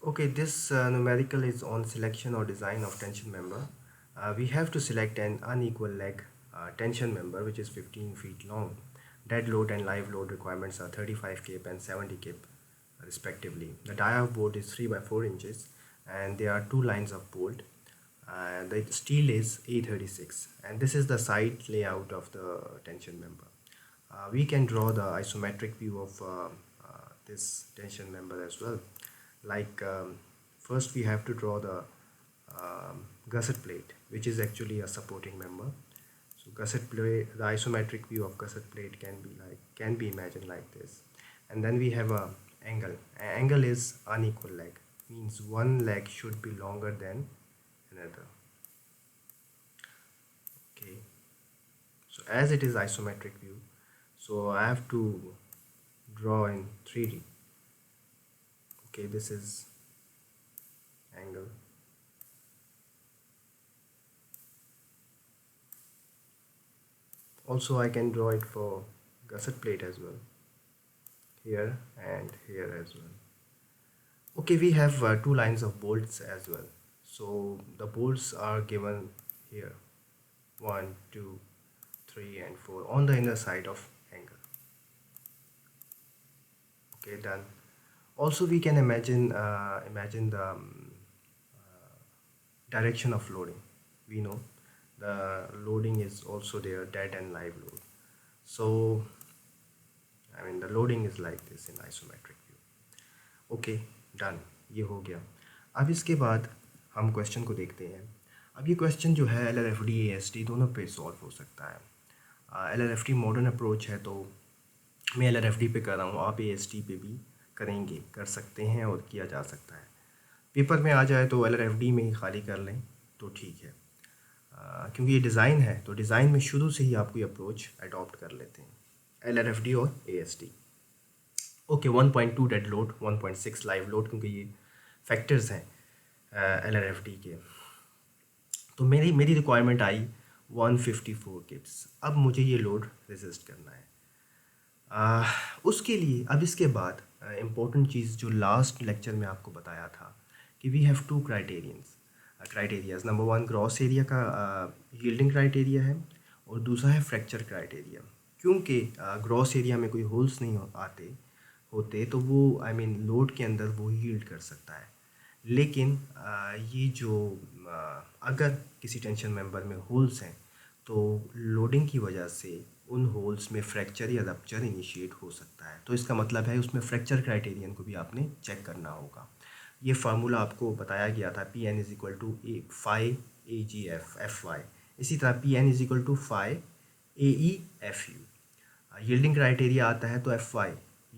Okay, this numerical is on selection or design of tension member. We have to select an unequal leg tension member which is 15 feet long. Dead load and live load requirements are 35 kip and 70 kip respectively. The dia of bolt is 3 by 4 inches and there are two lines of bolt. The steel is A36 and this is the side layout of the tension member. We can draw the isometric view of this tension member as well. Like first we have to draw the gusset plate, which is actually a supporting member. So gusset plate, the isometric view of gusset plate can be imagined like this. And then we have a angle. Angle is unequal leg, means one leg should be longer than another. Okay, so as it is isometric view, so I have to draw in 3D. Okay, this is angle. Also I can draw it for gusset plate as well, here and here as well. Okay, we have two lines of bolts as well. So the bolts are given here, 1, 2, 3 and 4 on the inner side of angle. Okay, done. Also we can imagine the direction of loading. We know the loading is also there, dead and live load. So I mean the loading is like this in isometric view. Okay done, ये हो गया. अब इसके बाद हम question को देखते हैं. अब ये क्वेश्चन जो है LRFD AST दोनों पे सॉल्व हो सकता है. LRFD मॉडर्न अप्रोच है तो मैं LRFD पे कर रहा हूँ, आप AST पे भी करेंगे, कर सकते हैं और किया जा सकता है. पेपर में आ जाए तो LRFD में ही खाली कर लें तो ठीक है. क्योंकि ये डिज़ाइन है तो डिज़ाइन में शुरू से ही आपको ये अप्रोच अडॉप्ट कर लेते हैं, LRFD और AST. Okay, 1.2 dead load, 1.6 live load, क्योंकि ये फैक्टर्स हैं LRFD के. तो मेरी रिक्वायरमेंट आई 154 किप्स. अब मुझे ये लोड रेजिस्ट करना है. उसके लिए अब इसके बाद इम्पोर्टेंट चीज़ जो लास्ट लेक्चर में आपको बताया था कि we have two criterias. Number 1 gross area का यील्डिंग क्राइटेरिया है और दूसरा है फ्रैक्चर क्राइटेरिया. क्योंकि ग्रॉस एरिया में कोई होल्स नहीं होते तो वो लोड के अंदर वो यील्ड कर सकता है. लेकिन ये जो अगर किसी टेंशन मेंबर में होल्स हैं तो लोडिंग की वजह से उन होल्स में फ्रैक्चर या रप्चर इनिशिएट हो सकता है. तो इसका मतलब है उसमें फ्रैक्चर क्राइटेरियन को भी आपने चेक करना होगा. ये फार्मूला आपको बताया गया था, Pn = phi AgF Fy. इसी तरह Pn = phi Ae Fu. Yielding criteria आता है तो Fy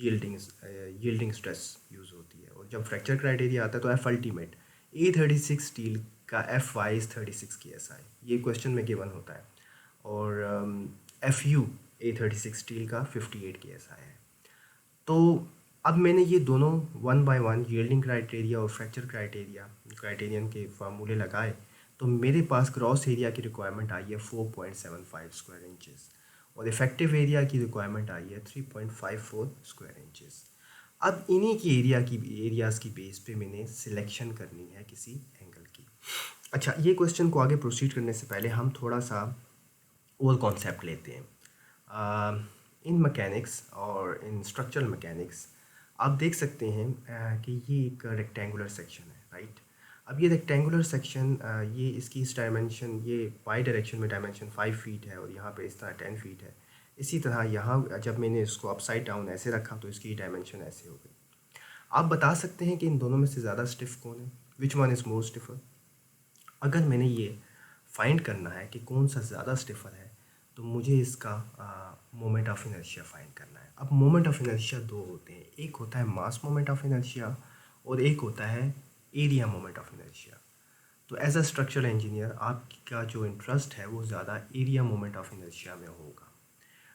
यील्डिंग स्ट्रेस यूज़ होती है. और जब फ्रैक्चर क्राइटेरिया आता है तो F अल्टीमेट A36 स्टील का Fy is 36 KSI. ये क्वेश्चन में गिवन होता है. और Fu A36 स्टील का 58 KSI है. तो अब मैंने ये दोनों 1 by 1 यील्डिंग क्राइटेरिया और फ्रैक्चर क्राइटेरियन के फार्मूले लगाए तो मेरे पास क्रॉस एरिया की रिक्वायरमेंट आई है 4.75 स्क्वायर इंचेस और इफ़ेक्टिव एरिया की रिक्वायरमेंट आई है 3.54 स्क्वायर इंचेस. अब इन्हीं की एरियाज़ की बेस पे मैंने सिलेक्शन करनी है किसी एंगल की. अच्छा, ये क्वेश्चन को आगे प्रोसीड करने से पहले हम थोड़ा सा और कॉन्सेप्ट लेते हैं. इन मैकेनिक्स और इन स्ट्रक्चरल मैकेनिक्स आप देख सकते हैं कि ये एक रेक्टेंगुलर सेक्शन है, राइट. अब ये रेक्टेंगुलर सेक्शन ये इसकी इस डायमेंशन, ये वाई डायरेक्शन में डायमेंशन 5 फीट है और यहाँ पे इस तरह 10 फीट है. इसी तरह यहाँ जब मैंने इसको अपसाइड डाउन ऐसे रखा तो इसकी डायमेंशन ऐसे हो गई. आप बता सकते हैं कि इन दोनों में से ज़्यादा स्टिफ कौन है, which one is more stiffer. अगर मैंने ये फाइंड करना है कि कौन सा ज़्यादा स्टिफर है तो मुझे इसका मोमेंट ऑफ इनर्शिया फाइंड करना है. अब मोमेंट ऑफ इनर्शिया दो होते हैं, एक होता है मास मोमेंट ऑफ इनर्शिया और एक होता है एरिया मोमेंट ऑफ इनर्शिया. तो एज अ स्ट्रक्चरल इंजीनियर आपका जो इंटरेस्ट है वो ज़्यादा एरिया मोमेंट ऑफ इनर्शिया में होगा.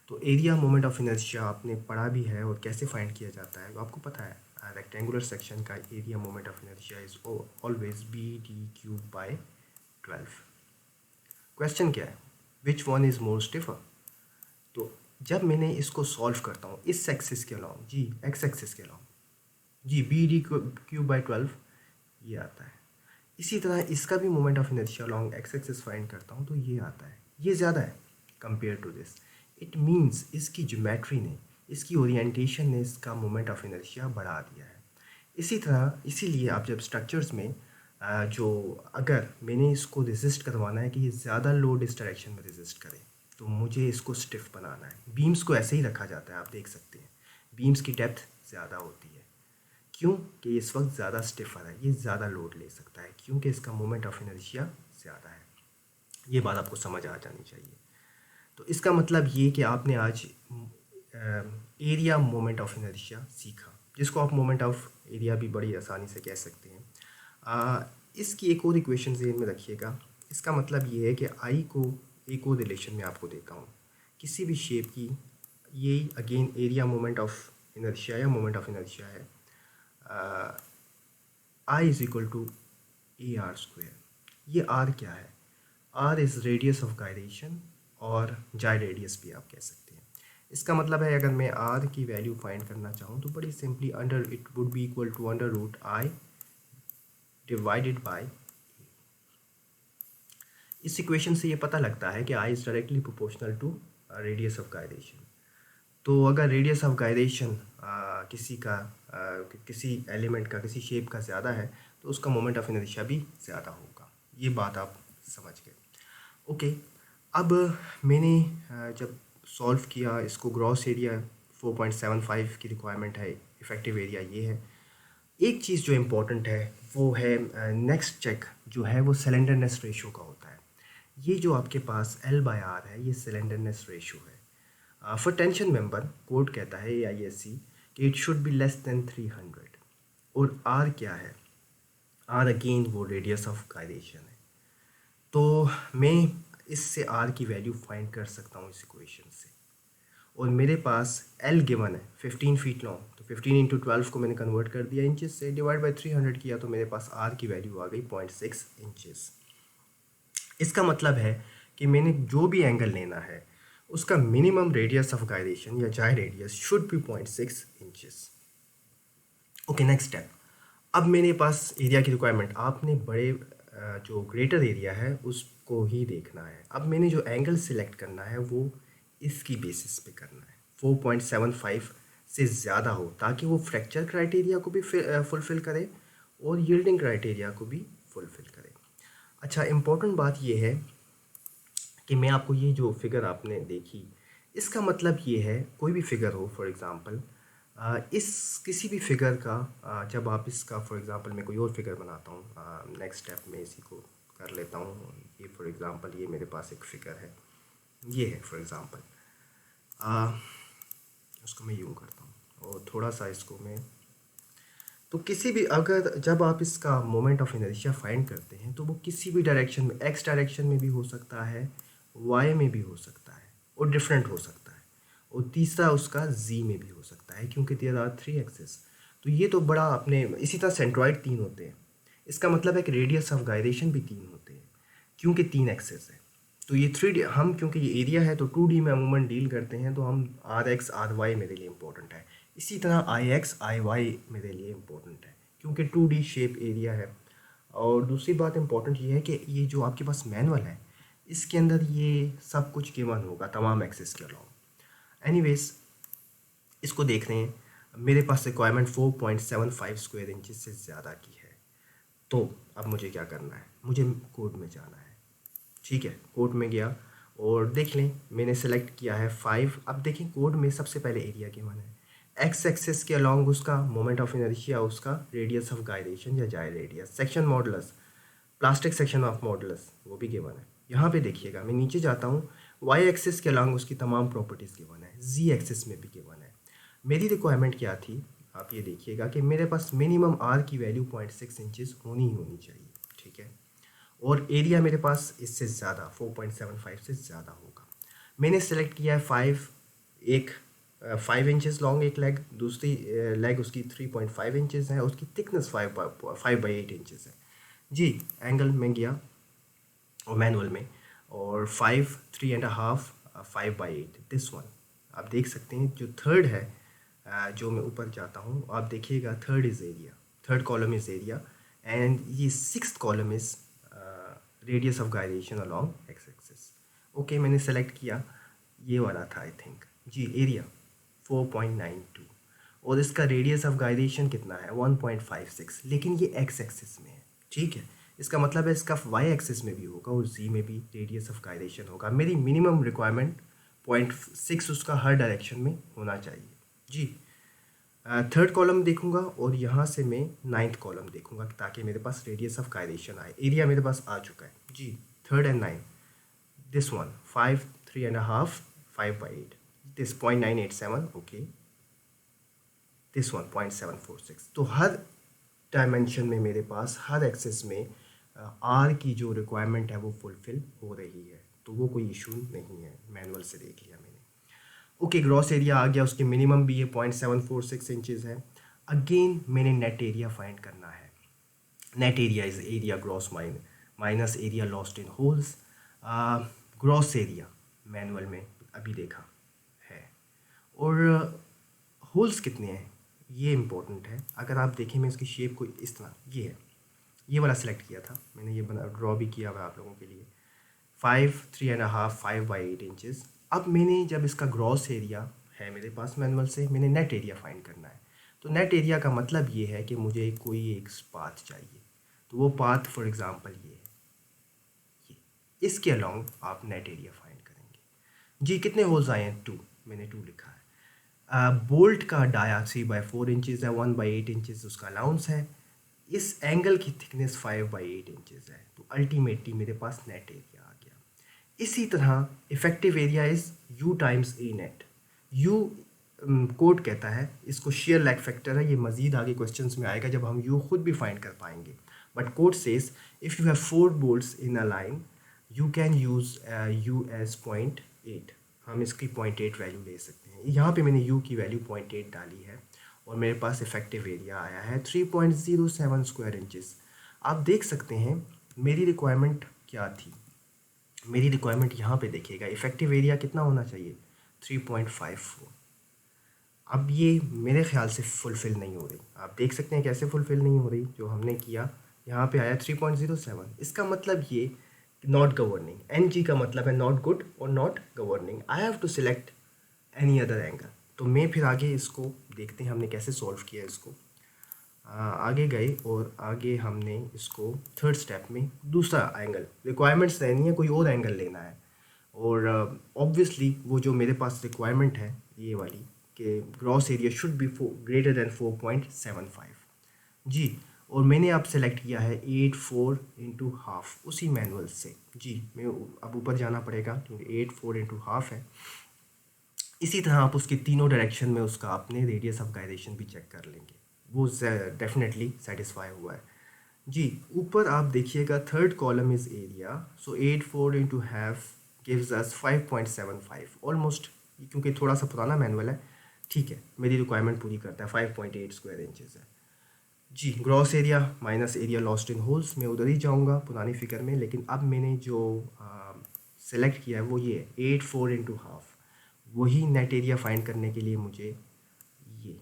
तो एरिया मोमेंट ऑफ इनर्शिया आपने पढ़ा भी है और कैसे फाइंड किया जाता है तो आपको पता है. रेक्टेंगुलर सेक्शन का area moment of inertia is always BD³/12. Question क्या है, which one is more stiffer. तो जब मैंने इसको सॉल्व करता हूँ इस एक्सिस के अलॉन्ग, जी एक्स एक्सिस के अलॉन्ग, जी BD³/12 ये आता है। इसी तरह इसका भी moment of inertia along X axis find करता हूँ तो ये आता है, ये ज़्यादा है compare to this. It means इसकी ज्योमेट्री ने, इसकी ओरिएंटेशन ने इसका मोमेंट ऑफ इनर्शिया बढ़ा दिया है। इसी तरह इसीलिए आप जब स्ट्रक्चर्स में जो अगर मैंने इसको रेजिस्ट करवाना है कि ये ज़्यादा लोड इस डायरेक्शन में रेजिस्ट करे तो मुझे इसको स्टिफ बनाना है। बीम्स को ऐसे ही रखा जाता है, आप देख सकते हैं बीम्स की डेप्थ ज़्यादा होती है। क्यों कि इस वक्त ज़्यादा स्टिफर है, ये ज़्यादा लोड ले सकता है क्योंकि इसका मोमेंट ऑफ इनर्शिया ज़्यादा है। ये बात आपको समझ आ जानी चाहिए। तो इसका मतलब ये कि आपने आज एरिया मोमेंट ऑफ इनर्शिया सीखा, जिसको आप मोमेंट ऑफ एरिया भी बड़ी आसानी से कह सकते हैं। इसकी एक और इक्वेशन ज़हन में रखिएगा। इसका मतलब ये है कि आई को एक और रिलेशन में आपको देता हूँ किसी भी शेप की, ये again area moment of inertia या मोमेंट ऑफ इनर्शिया है। I is equal to A R square. ये आर क्या है? R is radius of gyration और जाय रेडियस भी आप कह सकते हैं। इसका मतलब है अगर मैं आर की वैल्यू फाइंड करना चाहूँ तो बड़ी simply under it would be equal to under root I divided by. इस इक्वेशन से ये पता लगता है कि I is directly proportional to radius of gyration. तो अगर रेडियस ऑफ गायरेशन किसी का किसी एलिमेंट का, किसी शेप का ज़्यादा है तो उसका मोमेंट ऑफ इनर्शिया भी ज़्यादा होगा। ये बात आप समझ गए। ओके, अब मैंने जब सॉल्व किया इसको, ग्रॉस एरिया 4.75 की रिक्वायरमेंट है, इफ़ेक्टिव एरिया ये है। एक चीज़ जो इम्पोर्टेंट है वो है नेक्स्ट चेक जो है वो सिलेंडरनेस रेशो का होता है। ये जो आपके पास L/R है ये सिलेंडरनेस रेशो है। फॉर टेंशन मेंबर कोड कहता है AISC कि it should be less than 300। और R क्या है? R अगेन वो रेडियस ऑफ गायरेशन है। तो मैं इससे R की वैल्यू फाइंड कर सकता हूँ इस इक्वेशन से। और मेरे पास L गिवन है 15 फीट लॉन्ग, तो 15 इंटू 12 को मैंने कन्वर्ट कर दिया इंचेस से, डिवाइड बाई 300 किया तो मेरे पास R की वैल्यू आ गई 0.6 इंचेस। इसका मतलब है कि मैंने जो भी एंगल लेना है उसका मिनिमम रेडियस ऑफ गायरेशन या जाय radius should be 0.6 inches. Okay, next step. अब मेरे पास एरिया की रिक्वायरमेंट, आपने बड़े जो ग्रेटर एरिया है उसको ही देखना है। अब मैंने जो एंगल सिलेक्ट करना है वो इसकी बेसिस पे करना है, 4.75 से ज़्यादा हो ताकि वो फ्रैक्चर क्राइटेरिया को भी फुलफ़िल करे और यील्डिंग क्राइटेरिया को भी फुलफ़िल करे। अच्छा, इम्पॉर्टेंट बात ये है कि मैं आपको ये जो फिगर आपने देखी इसका मतलब ये है, कोई भी फिगर हो फॉर एग्ज़ाम्पल, इस किसी भी फिगर का जब आप इसका फॉर एग्ज़ाम्पल मैं कोई और फिगर बनाता हूँ, नेक्स्ट स्टेप में इसी को कर लेता हूँ। ये फॉर एग्ज़ाम्पल ये मेरे पास एक फ़िगर है, ये है फॉर एग्ज़ाम्पल, उसको मैं यूँ करता हूँ और थोड़ा सा इसको मैं, तो किसी भी अगर जब आप इसका मोमेंट ऑफ इनर्शिया फाइंड करते हैं तो वो किसी भी डायरेक्शन में, एक्स डायरेक्शन में भी हो सकता है, वाई में भी हो सकता है और डिफरेंट हो सकता है, और तीसरा उसका जी में भी हो सकता है क्योंकि देयर आर 3 एक्सेस। तो ये तो बड़ा आपने, इसी तरह सेंट्रॉइड 3 होते हैं, इसका मतलब है कि रेडियस ऑफ गायरेशन भी 3 होते हैं क्योंकि 3 एक्सेस है। तो ये 3D, हम क्योंकि ये एरिया है तो 2D में अमूमन डील करते हैं तो हम RX RY मेरे लिए इम्पोर्टेंट है। इसी तरह IX IY मेरे लिए इम्पोर्टेंट है क्योंकि 2D शेप एरिया है। और दूसरी बात इम्पोर्टेंट ये है कि ये जो आपके पास मैनुअल है इसके अंदर ये सब कुछ गिवन होगा तमाम एक्सेस के अलावा। एनीवेज, इसको देख रहे हैं, मेरे पास रिक्वायरमेंट 4.75 स्क्वायर इंचज़ से ज़्यादा की है। तो अब मुझे क्या करना है? मुझे कोड में जाना है। ठीक है, कोड में गया और देख लें मैंने सेलेक्ट किया है 5। अब देखें कोड में सबसे पहले एरिया गिवन है, एक्स एक्सेस के अलॉन्ग उसका मोमेंट ऑफ इनर्शिया, उसका रेडियस ऑफ गायरेशन या जाय radius, section modulus, plastic section of modulus वो भी गिवन है। यहाँ पे देखिएगा मैं नीचे जाता हूँ, वाई एक्सिस के अलॉन्ग उसकी तमाम प्रॉपर्टीज़ गिवन है, जी एक्सिस में भी गिवन है। मेरी रिक्वायरमेंट क्या थी, आप ये देखिएगा कि मेरे पास मिनिमम आर की वैल्यू 0.6 इंचज़ होनी ही होनी चाहिए। ठीक है, और एरिया मेरे पास इससे ज़्यादा 4.75 से ज़्यादा होगा। मैंने सेलेक्ट किया है 5 इंचज़ लॉन्ग एक लेग, दूसरी लेग उसकी 3.5 इंचज़ है, उसकी थिकनेस 5/8 इंचज़ है। जी, एंगल में गया और मैनुअल में, और 5 3.5 5/8 दिस वन। आप देख सकते हैं जो थर्ड है, जो मैं ऊपर जाता हूँ आप देखिएगा, third is area, third column is area and ये sixth column is radius of gyration along X axis. Okay, मैंने सेलेक्ट किया, ये वाला था आई थिंक जी, एरिया 4.92 और इसका रेडियस ऑफ गायरेशन कितना है 1.56, लेकिन ये एक्स एक्सिस में है, ठीक है। इसका मतलब है इसका वाई एक्सिस में भी होगा और जी में भी रेडियस ऑफ गायरेशन होगा। मेरी मिनिमम रिक्वायरमेंट 0.6 उसका हर डायरेक्शन में होना चाहिए जी। थर्ड कॉलम देखूंगा और यहाँ से मैं नाइन्थ कॉलम देखूंगा ताकि मेरे पास रेडियस ऑफ गायरेशन आए। एरिया मेरे पास आ चुका है जी, third and ninth, this one 5, 3.5, 5/8, this 0.987, okay, this one 0.746। तो हर डायमेंशन में मेरे पास हर एक्सेस में आर की जो रिक्वायरमेंट है वो फुलफिल हो रही है, तो वो कोई इशू नहीं है, मैनुअल से देख लिया मैंने। ओके, ग्रॉस एरिया आ गया, उसके मिनिमम भी ये 0.746 इंचज़ है। अगेन मैंने नेट एरिया फाइंड करना है। Net area is area gross minus area lost in holes. Gross area manual में अभी देखा है, और होल्स कितने हैं ये इम्पोर्टेंट है। अगर आप देखें, मैं इसकी शेप को इस तरह, ये है, ये वाला सेलेक्ट किया था मैंने, ये बना ड्रॉ भी किया हुआ आप लोगों के लिए, 5, 3.5, 5/8 इंचज़। अब मैंने जब इसका ग्रॉस एरिया है मेरे पास मैनुअल से, मैंने नेट एरिया फाइंड करना है। तो नेट एरिया का मतलब ये है कि मुझे कोई एक पाथ चाहिए, तो वो पाथ फॉर एग्ज़ाम्पल ये है, ये इसके अलोंग आप नेट एरिया फाइंड करेंगे जी। कितने होल्स आए हैं 2, मैंने 2 लिखा है। बोल्ट का डाया 3/4 इंचज़ है, 1/8 इंचज़ उसका अलाउंस है। इस एंगल की थिकनेस 5/8 इंचज़ है, तो अल्टीमेटली मेरे पास नेट एरिया आ गया। इसी तरह effective area is you times A net. You code कहता है, इसको शेयर लैग फैक्टर है, ये मज़ीद आगे क्वेश्चंस में आएगा जब हम यू खुद भी फाइंड कर पाएंगे। But code says if you have 4 bolts in a line you can use U as 0.8। हम इसकी 0.8 वैल्यू ले सकते हैं। यहाँ पे मैंने यू की वैल्यू 0.8 डाली है और मेरे पास इफेक्टिव एरिया आया है 3.07 स्क्वायर इंचज़। आप देख सकते हैं मेरी रिक्वायरमेंट क्या थी। मेरी रिक्वायरमेंट यहाँ पे देखिएगा, इफेक्टिव एरिया कितना होना चाहिए 3.54। अब ये मेरे ख्याल से फुलफ़िल नहीं हो रही। आप देख सकते हैं कैसे फुलफ़िल नहीं हो रही। जो हमने किया यहाँ पे आया 3.07, इसका मतलब ये नॉट गवर्निंग। एन जी का मतलब है नॉट गुड और not governing. I have to select any other angle. तो मैं फिर आगे इसको देखते हैं हमने कैसे सॉल्व किया इसको। आगे गए और आगे हमने इसको थर्ड स्टेप में दूसरा एंगल, रिक्वायरमेंट्स रहनी है, कोई और एंगल लेना है। और ऑब्वियसली वो जो मेरे पास रिक्वायरमेंट है ये वाली कि gross area should be greater than 4.75 जी। और मैंने अब सेलेक्ट किया है 8 4 इंटू हाफ उसी मैनुअल से जी। मैं अब ऊपर जाना पड़ेगा क्योंकि 8 4 इंटू हाफ है। इसी तरह आप उसके तीनों डायरेक्शन में उसका अपने रेडियस ऑफ गायरेशन भी चेक कर लेंगे, वो डेफिनेटली सेटिस्फाई हुआ है जी। ऊपर आप देखिएगा third column is area, so 8 4 into half gives us 5.75 almost, क्योंकि थोड़ा सा पुराना मैनुअल है, ठीक है, मेरी रिक्वायरमेंट पूरी करता है। 5.8 स्क्वायर इंचज़ है जी। Gross area minus area lost in holes, मैं उधर ही जाऊँगा पुरानी फिगर में, लेकिन अब मैंने जो सेलेक्ट किया है वो ये है 8 4 इंटू हाफ। वही नेट एरिया फाइंड करने के लिए मुझे ये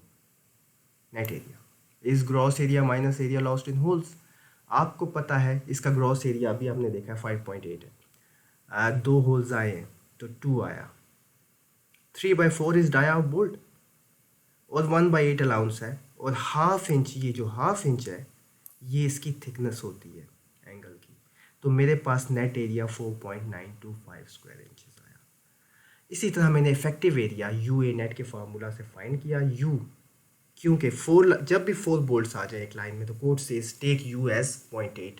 नेट एरिया इस gross area minus area lost in holes. आपको पता है इसका ग्रॉस एरिया अभी आपने देखा है 5.8 है। 2 होल्स आए हैं तो 2 आया। 3/4 इज डाया ऑफ बोल्ट और 1/8 अलाउंस है, और हाफ इंच, ये जो हाफ इंच है ये इसकी थिकनेस होती है एंगल की। तो मेरे पास नेट एरिया 4.925 स्क्वायर इंचज़ आया। इसी तरह मैंने effective area U A net के फार्मूला से फाइंड किया। यू क्योंकि जब भी 4 बोल्ट्स आ जाए एक लाइन में तो कोड से टेक यू एज 0.8।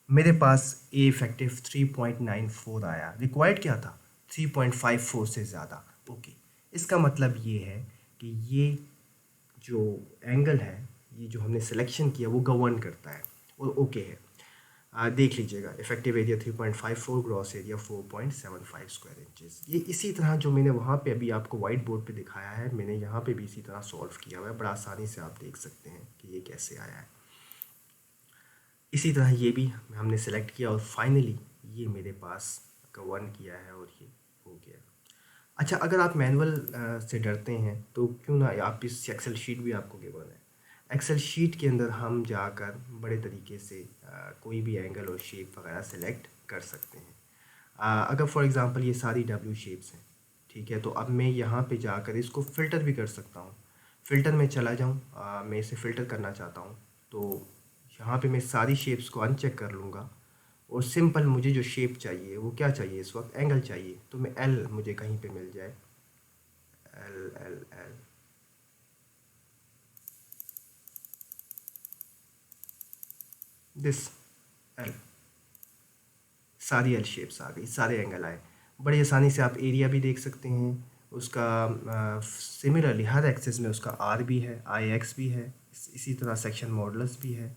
मेरे पास ए इफेक्टिव 3.94 आया। रिक्वायर्ड क्या था 3.54 से ज़्यादा। ओके, इसका मतलब ये है कि ये जो एंगल है, ये जो हमने सिलेक्शन किया वो गवर्न करता है और ओके है। देख लीजिएगा effective area 3.54, gross area 4.75 square inches. ये इसी तरह जो मैंने वहाँ पे अभी आपको वाइट बोर्ड पे दिखाया है, मैंने यहाँ पे भी इसी तरह सॉल्व किया हुआ है। बड़ा आसानी से आप देख सकते हैं कि ये कैसे आया है। इसी तरह ये भी हमने सेलेक्ट किया और फाइनली ये मेरे पास गवर्न किया है और ये हो गया। अच्छा, अगर आप मैनुअल से डरते हैं तो क्यों ना, आप इस एक्सेल शीट भी आपको गिवन है, एक्सेल शीट के अंदर हम जाकर बड़े तरीके से कोई भी एंगल और शेप वगैरह सेलेक्ट कर सकते हैं। अगर फॉर एग्ज़ाम्पल ये सारी डब्ल्यू शेप्स हैं, ठीक है, तो अब मैं यहाँ पे जाकर इसको फ़िल्टर भी कर सकता हूँ। फ़िल्टर में चला जाऊँ, मैं इसे फ़िल्टर करना चाहता हूँ, तो यहाँ पे मैं सारी शेप्स को अनचेक कर लूँगा और सिंपल मुझे जो शेप चाहिए वो क्या चाहिए, इस वक्त एंगल चाहिए, तो मैं एल मुझे कहीं पे मिल जाए, L L L, this L, सारी एल शेप्स आ गई, सारे एंगल आए। बड़ी आसानी से आप एरिया भी देख सकते हैं उसका। सिमिलरली हर एक्सिस में उसका आर भी है, आई एक्स भी है, इसी तरह सेक्शन मॉडुलस भी है,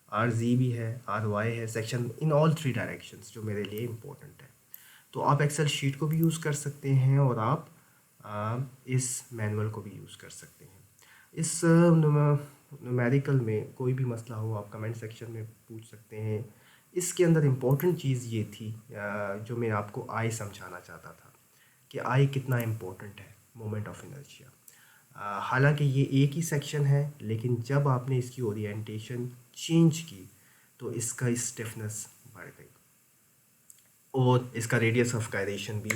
आर जी भी है, आर वाई है, सेक्शन इन ऑल 3 डायरेक्शंस जो मेरे लिए इम्पोर्टेंट है। तो आप एक्सेल शीट को भी यूज़ कर सकते हैं और आप इस मैनुअल को भी यूज़ कर सकते हैं। इस न्यूमेरिकल में कोई भी मसला हो आप कमेंट सेक्शन में पूछ सकते हैं। इसके अंदर इम्पोर्टेंट चीज़ ये थी जो मैं आपको आई समझाना चाहता था कि आई कितना इम्पोर्टेंट है मोमेंट ऑफ इनर्शिया। हालांकि ये एक ही सेक्शन है, लेकिन जब आपने इसकी ओरिएंटेशन चेंज की तो इसका स्टिफनेस बढ़ गई और इसका रेडियस ऑफ गायरेशन भी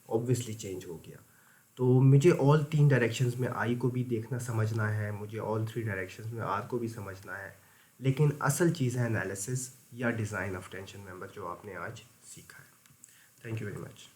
ऑब्वियसली चेंज हो गया। तो मुझे ऑल 3 डायरेक्शंस में आई को भी देखना समझना है, मुझे ऑल 3 डायरेक्शंस में आर को भी समझना है, लेकिन असल चीज़ है एनालिसिस या डिज़ाइन ऑफ टेंशन मेंबर जो आपने आज सीखा है। Thank you very much.